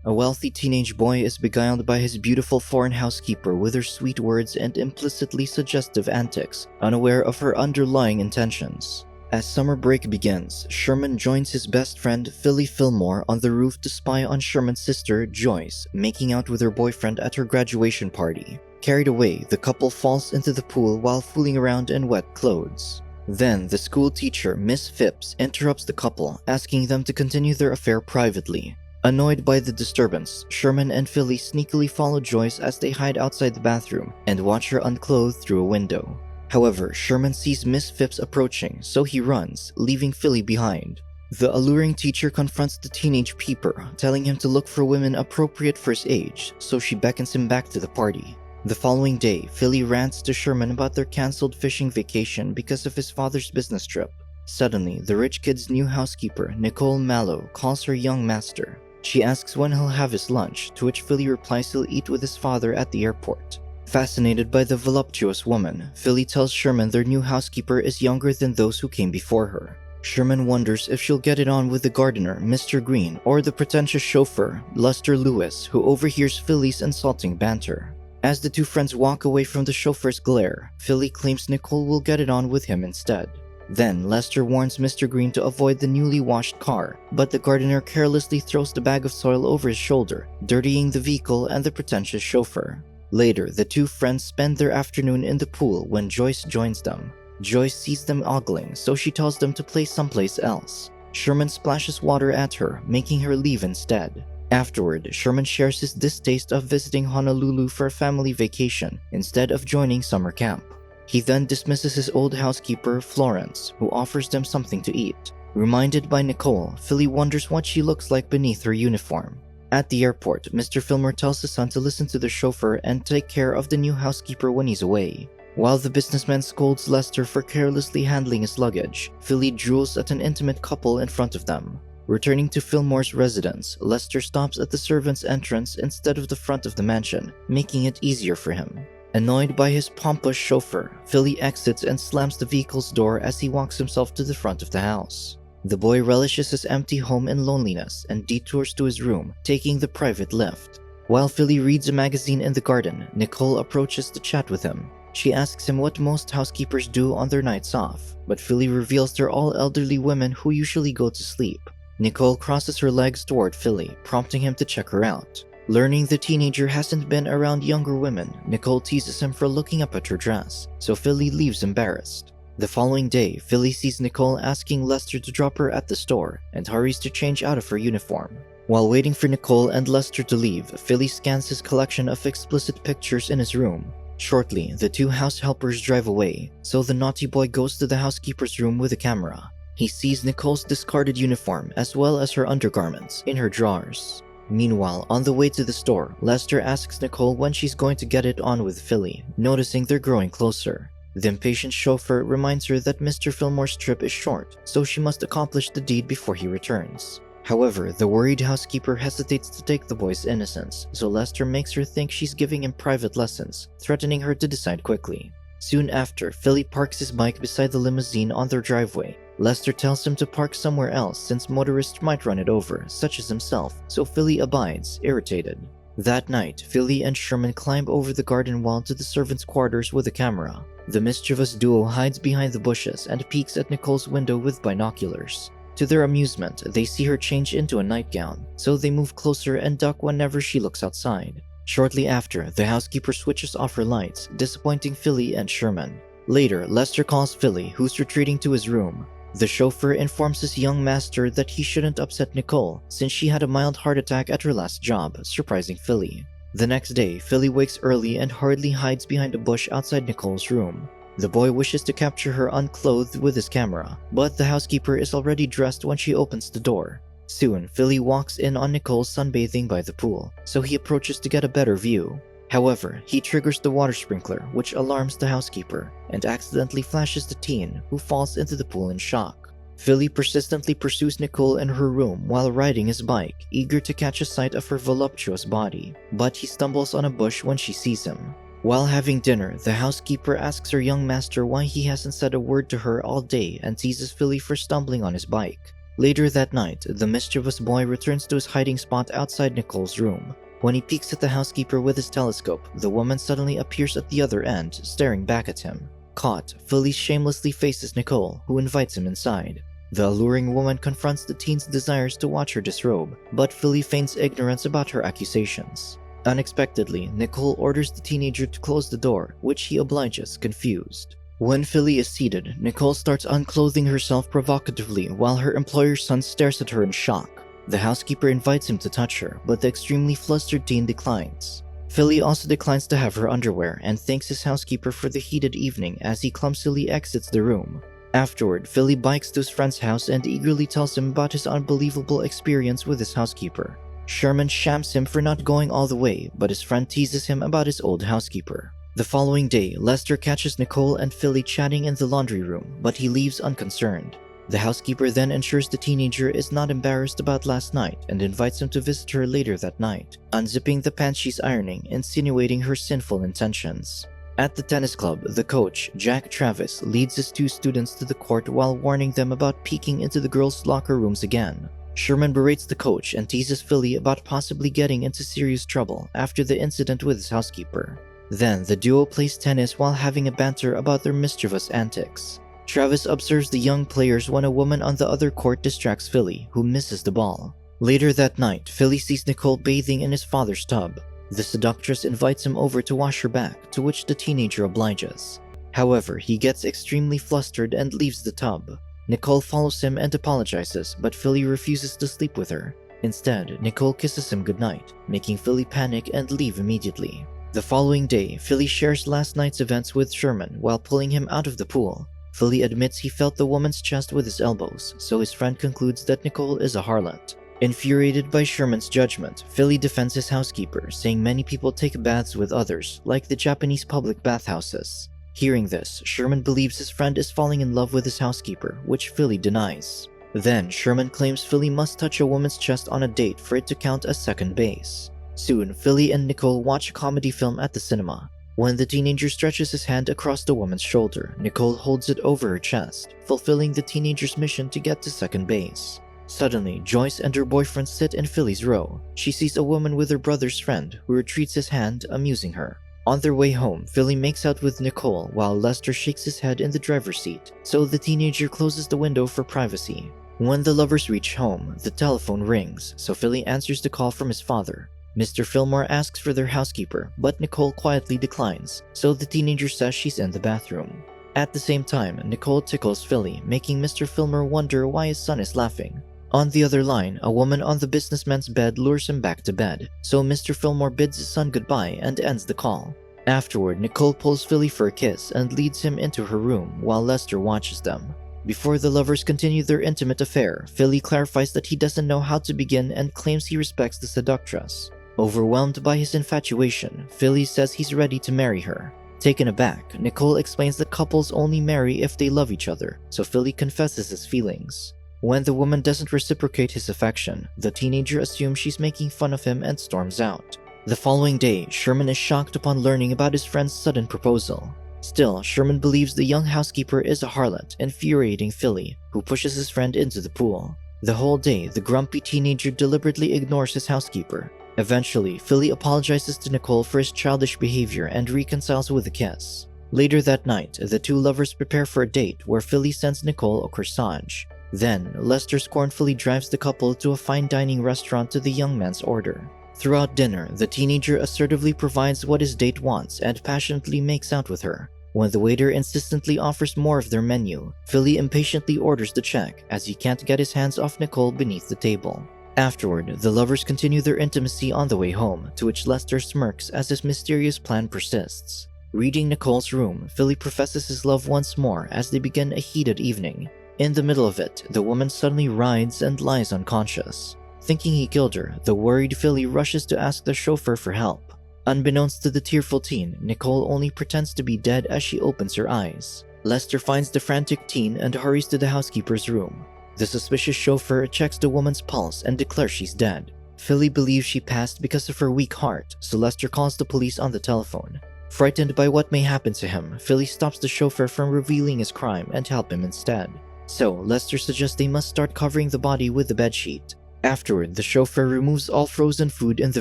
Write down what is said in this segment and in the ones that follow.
A wealthy teenage boy is beguiled by his beautiful foreign housekeeper with her sweet words and implicitly suggestive antics, unaware of her underlying intentions. As summer break begins, Sherman joins his best friend Philly Fillmore on the roof to spy on Sherman's sister, Joyce, making out with her boyfriend at her graduation party. Carried away, the couple falls into the pool while fooling around in wet clothes. Then, the school teacher, Miss Phipps, interrupts the couple, asking them to continue their affair privately. Annoyed by the disturbance, Sherman and Philly sneakily follow Joyce as they hide outside the bathroom and watch her unclothed through a window. However, Sherman sees Miss Phipps approaching, so he runs, leaving Philly behind. The alluring teacher confronts the teenage peeper, telling him to look for women appropriate for his age, so she beckons him back to the party. The following day, Philly rants to Sherman about their cancelled fishing vacation because of his father's business trip. Suddenly, the rich kid's new housekeeper, Nicole Mallow, calls her young master. She asks when he'll have his lunch, to which Philly replies he'll eat with his father at the airport. Fascinated by the voluptuous woman, Philly tells Sherman their new housekeeper is younger than those who came before her. Sherman wonders if she'll get it on with the gardener, Mr. Green, or the pretentious chauffeur, Lester Lewis, who overhears Philly's insulting banter. As the two friends walk away from the chauffeur's glare, Philly claims Nicole will get it on with him instead. Then, Lester warns Mr. Green to avoid the newly washed car, but the gardener carelessly throws the bag of soil over his shoulder, dirtying the vehicle and the pretentious chauffeur. Later, the two friends spend their afternoon in the pool when Joyce joins them. Joyce sees them ogling, so she tells them to play someplace else. Sherman splashes water at her, making her leave instead. Afterward, Sherman shares his distaste of visiting Honolulu for a family vacation instead of joining summer camp. He then dismisses his old housekeeper, Florence, who offers them something to eat. Reminded by Nicole, Philly wonders what she looks like beneath her uniform. At the airport, Mr. Fillmore tells his son to listen to the chauffeur and take care of the new housekeeper when he's away. While the businessman scolds Lester for carelessly handling his luggage, Philly drools at an intimate couple in front of them. Returning to Fillmore's residence, Lester stops at the servants' entrance instead of the front of the mansion, making it easier for him. Annoyed by his pompous chauffeur, Philly exits and slams the vehicle's door as he walks himself to the front of the house. The boy relishes his empty home in loneliness and detours to his room, taking the private lift. While Philly reads a magazine in the garden, Nicole approaches to chat with him. She asks him what most housekeepers do on their nights off, but Philly reveals they're all elderly women who usually go to sleep. Nicole crosses her legs toward Philly, prompting him to check her out. Learning the teenager hasn't been around younger women, Nicole teases him for looking up at her dress, so Philly leaves embarrassed. The following day, Philly sees Nicole asking Lester to drop her at the store and hurries to change out of her uniform. While waiting for Nicole and Lester to leave, Philly scans his collection of explicit pictures in his room. Shortly, the two house helpers drive away, so the naughty boy goes to the housekeeper's room with a camera. He sees Nicole's discarded uniform as well as her undergarments in her drawers. Meanwhile, on the way to the store, Lester asks Nicole when she's going to get it on with Philly, noticing they're growing closer. The impatient chauffeur reminds her that Mr. Fillmore's trip is short, so she must accomplish the deed before he returns. However, the worried housekeeper hesitates to take the boy's innocence, so Lester makes her think she's giving him private lessons, threatening her to decide quickly. Soon after, Philly parks his bike beside the limousine on their driveway. Lester tells him to park somewhere else since motorists might run it over, such as himself, so Philly abides, irritated. That night, Philly and Sherman climb over the garden wall to the servants' quarters with a camera. The mischievous duo hides behind the bushes and peeks at Nicole's window with binoculars. To their amusement, they see her change into a nightgown, so they move closer and duck whenever she looks outside. Shortly after, the housekeeper switches off her lights, disappointing Philly and Sherman. Later, Lester calls Philly, who's retreating to his room. The chauffeur informs his young master that he shouldn't upset Nicole since she had a mild heart attack at her last job, surprising Philly. The next day, Philly wakes early and hurriedly hides behind a bush outside Nicole's room. The boy wishes to capture her unclothed with his camera, but the housekeeper is already dressed when she opens the door. Soon, Philly walks in on Nicole sunbathing by the pool, so he approaches to get a better view. However, he triggers the water sprinkler, which alarms the housekeeper, and accidentally flashes the teen, who falls into the pool in shock. Philly persistently pursues Nicole in her room while riding his bike, eager to catch a sight of her voluptuous body, but he stumbles on a bush when she sees him. While having dinner, the housekeeper asks her young master why he hasn't said a word to her all day and teases Philly for stumbling on his bike. Later that night, the mischievous boy returns to his hiding spot outside Nicole's room. When he peeks at the housekeeper with his telescope, the woman suddenly appears at the other end, staring back at him. Caught, Philly shamelessly faces Nicole, who invites him inside. The alluring woman confronts the teen's desires to watch her disrobe, but Philly feigns ignorance about her accusations. Unexpectedly, Nicole orders the teenager to close the door, which he obliges, confused. When Philly is seated, Nicole starts unclothing herself provocatively while her employer's son stares at her in shock. The housekeeper invites him to touch her, but the extremely flustered teen declines. Philly also declines to have her underwear and thanks his housekeeper for the heated evening as he clumsily exits the room. Afterward, Philly bikes to his friend's house and eagerly tells him about his unbelievable experience with his housekeeper. Sherman shams him for not going all the way, but his friend teases him about his old housekeeper. The following day, Lester catches Nicole and Philly chatting in the laundry room, but he leaves unconcerned. The housekeeper then ensures the teenager is not embarrassed about last night and invites him to visit her later that night, unzipping the pants she's ironing, insinuating her sinful intentions. At the tennis club, the coach, Jack Travis, leads his two students to the court while warning them about peeking into the girls' locker rooms again. Sherman berates the coach and teases Philly about possibly getting into serious trouble after the incident with his housekeeper. Then, the duo plays tennis while having a banter about their mischievous antics. Travis observes the young players when a woman on the other court distracts Philly, who misses the ball. Later that night, Philly sees Nicole bathing in his father's tub. The seductress invites him over to wash her back, to which the teenager obliges. However, he gets extremely flustered and leaves the tub. Nicole follows him and apologizes, but Philly refuses to sleep with her. Instead, Nicole kisses him goodnight, making Philly panic and leave immediately. The following day, Philly shares last night's events with Sherman while pulling him out of the pool. Philly admits he felt the woman's chest with his elbows, so his friend concludes that Nicole is a harlot. Infuriated by Sherman's judgment, Philly defends his housekeeper, saying many people take baths with others, like the Japanese public bathhouses. Hearing this, Sherman believes his friend is falling in love with his housekeeper, which Philly denies. Then, Sherman claims Philly must touch a woman's chest on a date for it to count as second base. Soon, Philly and Nicole watch a comedy film at the cinema. When the teenager stretches his hand across the woman's shoulder, Nicole holds it over her chest, fulfilling the teenager's mission to get to second base. Suddenly, Joyce and her boyfriend sit in Philly's row. She sees a woman with her brother's friend, who retreats his hand, amusing her. On their way home, Philly makes out with Nicole while Lester shakes his head in the driver's seat, so the teenager closes the window for privacy. When the lovers reach home, the telephone rings, so Philly answers the call from his father. Mr. Fillmore asks for their housekeeper, but Nicole quietly declines, so the teenager says she's in the bathroom. At the same time, Nicole tickles Philly, making Mr. Fillmore wonder why his son is laughing. On the other line, a woman on the businessman's bed lures him back to bed, so Mr. Fillmore bids his son goodbye and ends the call. Afterward, Nicole pulls Philly for a kiss and leads him into her room while Lester watches them. Before the lovers continue their intimate affair, Philly clarifies that he doesn't know how to begin and claims he respects the seductress. Overwhelmed by his infatuation, Philly says he's ready to marry her. Taken aback, Nicole explains that couples only marry if they love each other, so Philly confesses his feelings. When the woman doesn't reciprocate his affection, the teenager assumes she's making fun of him and storms out. The following day, Sherman is shocked upon learning about his friend's sudden proposal. Still, Sherman believes the young housekeeper is a harlot, infuriating Philly, who pushes his friend into the pool. The whole day, the grumpy teenager deliberately ignores his housekeeper. Eventually, Philly apologizes to Nicole for his childish behavior and reconciles with a kiss. Later that night, the two lovers prepare for a date where Philly sends Nicole a corsage. Then, Lester scornfully drives the couple to a fine dining restaurant to the young man's order. Throughout dinner, the teenager assertively provides what his date wants and passionately makes out with her. When the waiter insistently offers more of their menu, Philly impatiently orders the check as he can't get his hands off Nicole beneath the table. Afterward, the lovers continue their intimacy on the way home, to which Lester smirks as his mysterious plan persists. Reading Nicole's room, Philly professes his love once more as they begin a heated evening. In the middle of it, the woman suddenly writhes and lies unconscious. Thinking he killed her, the worried Philly rushes to ask the chauffeur for help. Unbeknownst to the tearful teen, Nicole only pretends to be dead as she opens her eyes. Lester finds the frantic teen and hurries to the housekeeper's room. The suspicious chauffeur checks the woman's pulse and declares she's dead. Philly believes she passed because of her weak heart, so Lester calls the police on the telephone. Frightened by what may happen to him, Philly stops the chauffeur from revealing his crime and helps him instead. So Lester suggests they must start covering the body with the bedsheet. Afterward, the chauffeur removes all frozen food in the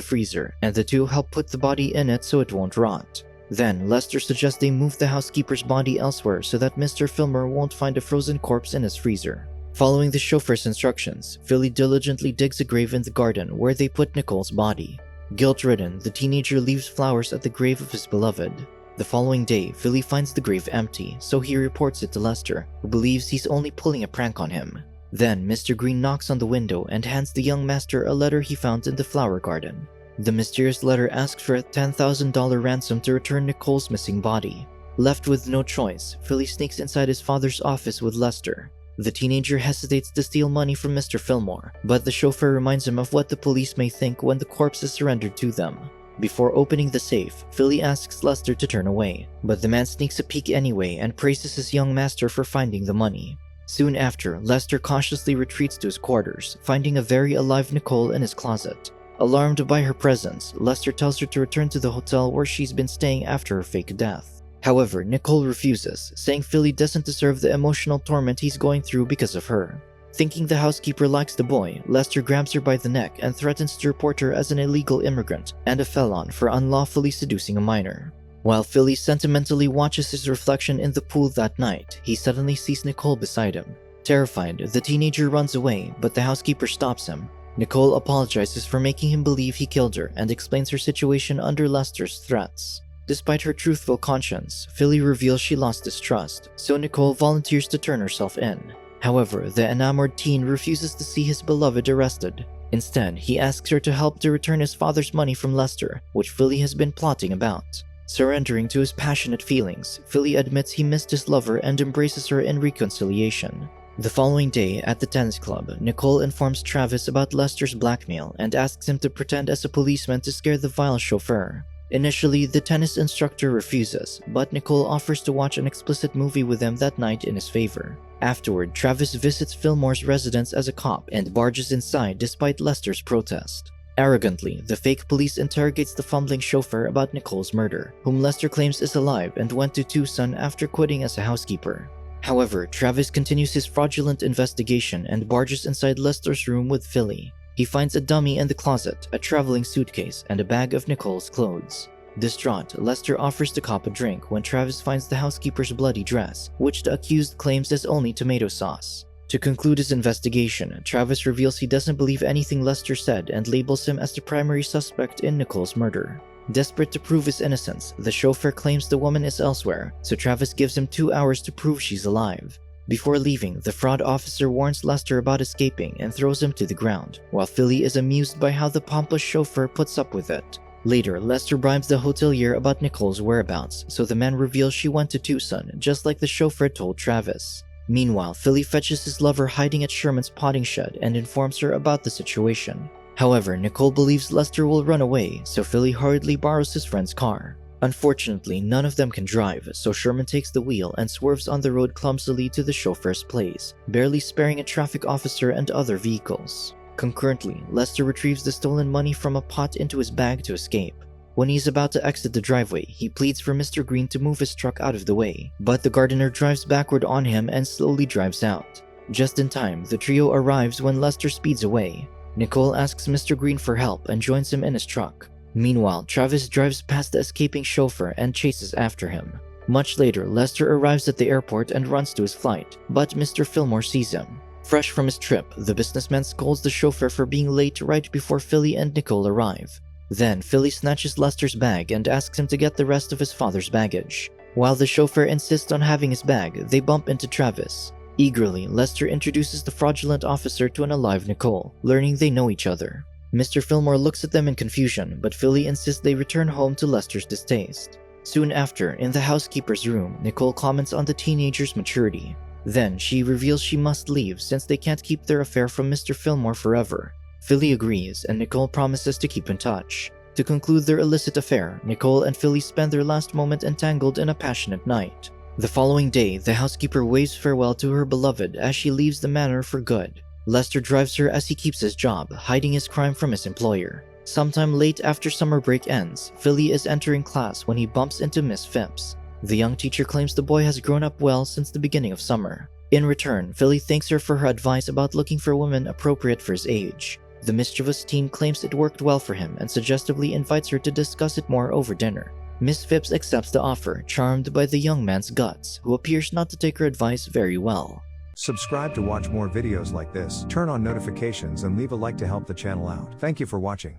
freezer, and the two help put the body in it so it won't rot. Then, Lester suggests they move the housekeeper's body elsewhere so that Mr. Fillmore won't find a frozen corpse in his freezer. Following the chauffeur's instructions, Philly diligently digs a grave in the garden where they put Nicole's body. Guilt-ridden, the teenager leaves flowers at the grave of his beloved. The following day, Philly finds the grave empty, so he reports it to Lester, who believes he's only pulling a prank on him. Then, Mr. Green knocks on the window and hands the young master a letter he found in the flower garden. The mysterious letter asks for a $10,000 ransom to return Nicole's missing body. Left with no choice, Philly sneaks inside his father's office with Lester. The teenager hesitates to steal money from Mr. Fillmore, but the chauffeur reminds him of what the police may think when the corpse is surrendered to them. Before opening the safe, Philly asks Lester to turn away, but the man sneaks a peek anyway and praises his young master for finding the money. Soon after, Lester cautiously retreats to his quarters, finding a very alive Nicole in his closet. Alarmed by her presence, Lester tells her to return to the hotel where she's been staying after her fake death. However, Nicole refuses, saying Philly doesn't deserve the emotional torment he's going through because of her. Thinking the housekeeper likes the boy, Lester grabs her by the neck and threatens to report her as an illegal immigrant and a felon for unlawfully seducing a minor. While Philly sentimentally watches his reflection in the pool that night, he suddenly sees Nicole beside him. Terrified, the teenager runs away, but the housekeeper stops him. Nicole apologizes for making him believe he killed her and explains her situation under Lester's threats. Despite her truthful conscience, Philly reveals she lost his trust, so Nicole volunteers to turn herself in. However, the enamored teen refuses to see his beloved arrested. Instead, he asks her to help to return his father's money from Lester, which Philly has been plotting about. Surrendering to his passionate feelings, Philly admits he missed his lover and embraces her in reconciliation. The following day, at the tennis club, Nicole informs Travis about Lester's blackmail and asks him to pretend as a policeman to scare the vile chauffeur. Initially, the tennis instructor refuses, but Nicole offers to watch an explicit movie with him that night in his favor. Afterward, Travis visits Fillmore's residence as a cop and barges inside despite Lester's protest. Arrogantly, the fake police interrogates the fumbling chauffeur about Nicole's murder, whom Lester claims is alive and went to Tucson after quitting as a housekeeper. However, Travis continues his fraudulent investigation and barges inside Lester's room with Philly. He finds a dummy in the closet, a traveling suitcase, and a bag of Nicole's clothes. Distraught, Lester offers the cop a drink when Travis finds the housekeeper's bloody dress, which the accused claims is only tomato sauce. To conclude his investigation, Travis reveals he doesn't believe anything Lester said and labels him as the primary suspect in Nicole's murder. Desperate to prove his innocence, the chauffeur claims the woman is elsewhere, so Travis gives him 2 hours to prove she's alive. Before leaving, the fraud officer warns Lester about escaping and throws him to the ground, while Philly is amused by how the pompous chauffeur puts up with it. Later, Lester bribes the hotelier about Nicole's whereabouts, so the man reveals she went to Tucson, just like the chauffeur told Travis. Meanwhile, Philly fetches his lover hiding at Sherman's potting shed and informs her about the situation. However, Nicole believes Lester will run away, so Philly hurriedly borrows his friend's car. Unfortunately, none of them can drive, so Sherman takes the wheel and swerves on the road clumsily to the chauffeur's place, barely sparing a traffic officer and other vehicles. Concurrently, Lester retrieves the stolen money from a pot into his bag to escape. When he's about to exit the driveway, he pleads for Mr. Green to move his truck out of the way, but the gardener drives backward on him and slowly drives out. Just in time, the trio arrives when Lester speeds away. Nicole asks Mr. Green for help and joins him in his truck. Meanwhile, Travis drives past the escaping chauffeur and chases after him. Much later, Lester arrives at the airport and runs to his flight, but Mr. Fillmore sees him. Fresh from his trip, the businessman scolds the chauffeur for being late right before Philly and Nicole arrive. Then, Philly snatches Lester's bag and asks him to get the rest of his father's baggage. While the chauffeur insists on having his bag, they bump into Travis. Eagerly, Lester introduces the fraudulent officer to an alive Nicole, learning they know each other. Mr. Fillmore looks at them in confusion, but Philly insists they return home to Lester's distaste. Soon after, in the housekeeper's room, Nicole comments on the teenager's maturity. Then, she reveals she must leave since they can't keep their affair from Mr. Fillmore forever. Philly agrees, and Nicole promises to keep in touch. To conclude their illicit affair, Nicole and Philly spend their last moment entangled in a passionate night. The following day, the housekeeper waves farewell to her beloved as she leaves the manor for good. Lester drives her as he keeps his job, hiding his crime from his employer. Sometime late after summer break ends, Philly is entering class when he bumps into Miss Phipps. The young teacher claims the boy has grown up well since the beginning of summer. In return, Philly thanks her for her advice about looking for women appropriate for his age. The mischievous teen claims it worked well for him and suggestively invites her to discuss it more over dinner. Miss Phipps accepts the offer, charmed by the young man's guts, who appears not to take her advice very well. Subscribe to watch more videos like this, turn on notifications and leave a like to help the channel out. Thank you for watching.